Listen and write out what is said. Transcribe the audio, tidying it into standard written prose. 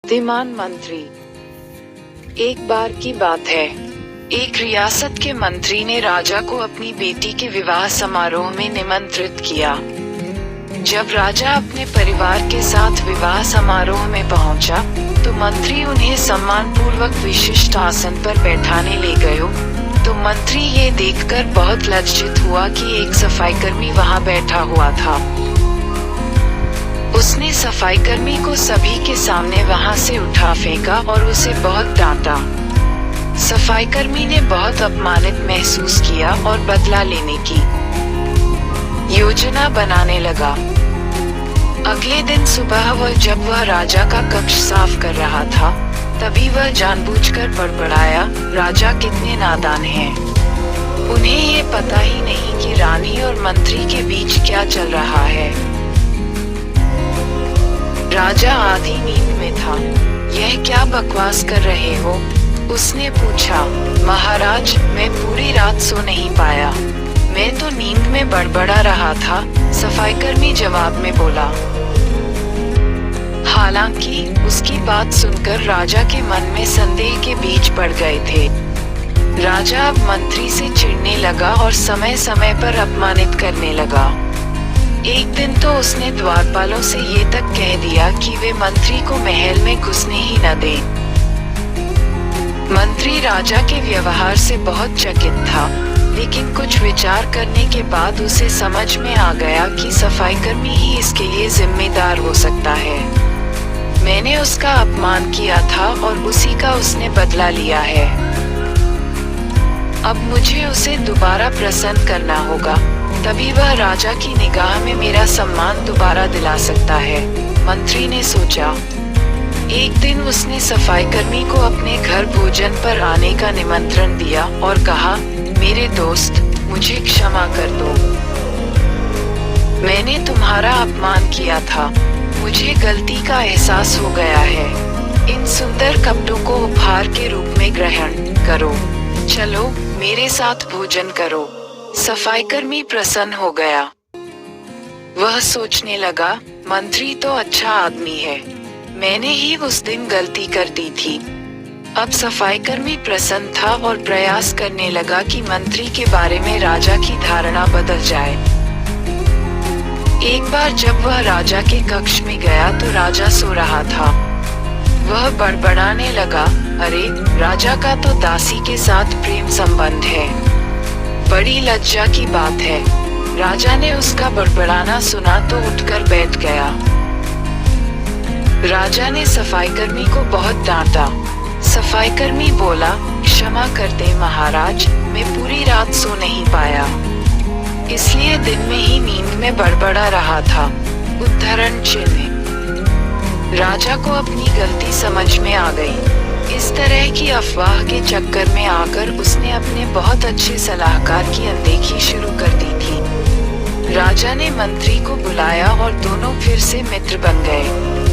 बुद्धिमान मंत्री। एक बार की बात है, एक रियासत के मंत्री ने राजा को अपनी बेटी के विवाह समारोह में निमंत्रित किया। जब राजा अपने परिवार के साथ विवाह समारोह में पहुंचा, तो मंत्री उन्हें सम्मान पूर्वक विशिष्ट आसन पर बैठाने ले गयो। तो मंत्री ये देखकर बहुत लज्जित हुआ कि एक सफाईकर्मी वहां बैठा हुआ था। उसने सफाईकर्मी को सभी के सामने वहां से उठा फेंका और उसे बहुत डांटा। सफाईकर्मी ने बहुत अपमानित महसूस किया और बदला लेने की योजना बनाने लगा। अगले दिन सुबह जब वह राजा का कक्ष साफ कर रहा था, तभी वह जानबूझकर बड़बड़ाया, राजा कितने नादान हैं। उन्हें ये पता ही नहीं कि रानी और मंत्री के बीच क्या चल रहा है। राजा आधी नींद में था। यह क्या बकवास कर रहे हो? उसने पूछा। महाराज, मैं पूरी रात सो नहीं पाया। मैं तो नींद में बड़बड़ा रहा था, सफाईकर्मी जवाब में बोला। हालांकि उसकी बात सुनकर राजा के मन में संदेह के बीज पड़ गए थे। राजा अब मंत्री से चिढ़ने लगा और समय समय पर अपमानित करने लगा। एक दिन तो उसने द्वारपालों से ये तक कह दिया कि वे मंत्री को महल में घुसने ही न दें। मंत्री राजा के व्यवहार से बहुत चकित था, लेकिन कुछ विचार करने के बाद उसे समझ में आ गया कि सफाईकर्मी ही इसके लिए जिम्मेदार हो सकता है। मैंने उसका अपमान किया था और उसी का उसने बदला लिया है। अब मुझे उसे दोबारा प्रसन्न करना होगा, तभी वह राजा की निगाह में मेरा सम्मान दोबारा दिला सकता है, मंत्री ने सोचा। एक दिन उसने सफाईकर्मी को अपने घर भोजन पर आने का निमंत्रण दिया और कहा, मेरे दोस्त, मुझे क्षमा कर दो। मैंने तुम्हारा अपमान किया था, मुझे गलती का एहसास हो गया है। इन सुंदर कपड़ों को उपहार के रूप में ग्रहण करो। चलो मेरे साथ भोजन करो। सफाईकर्मी प्रसन्न हो गया। वह सोचने लगा, मंत्री तो अच्छा आदमी है, मैंने ही उस दिन गलती कर दी थी। अब सफाईकर्मी प्रसन्न था और प्रयास करने लगा कि मंत्री के बारे में राजा की धारणा बदल जाए। एक बार जब वह राजा के कक्ष में गया तो राजा सो रहा था। वह बड़बड़ाने लगा, अरे, राजा का तो दासी के साथ प्रेम संबंध है। बड़ी लज्जा की बात है। राजा ने उसका बड़बड़ाना सुना तो उठकर बैठ गया। राजा ने सफाईकर्मी को बहुत डांटा। सफाईकर्मी बोला, क्षमा कर दे महाराज, मैं पूरी रात सो नहीं पाया, इसलिए दिन में ही नींद में बड़बड़ा रहा था। उद्धरण चिन्ह। राजा को अपनी गलती समझ में आ गई। इस तरह की अफवाह के चक्कर में आकर उसने अपने बहुत अच्छे सलाहकार की अनदेखी शुरू कर दी थी। राजा ने मंत्री को बुलाया और दोनों फिर से मित्र बन गए।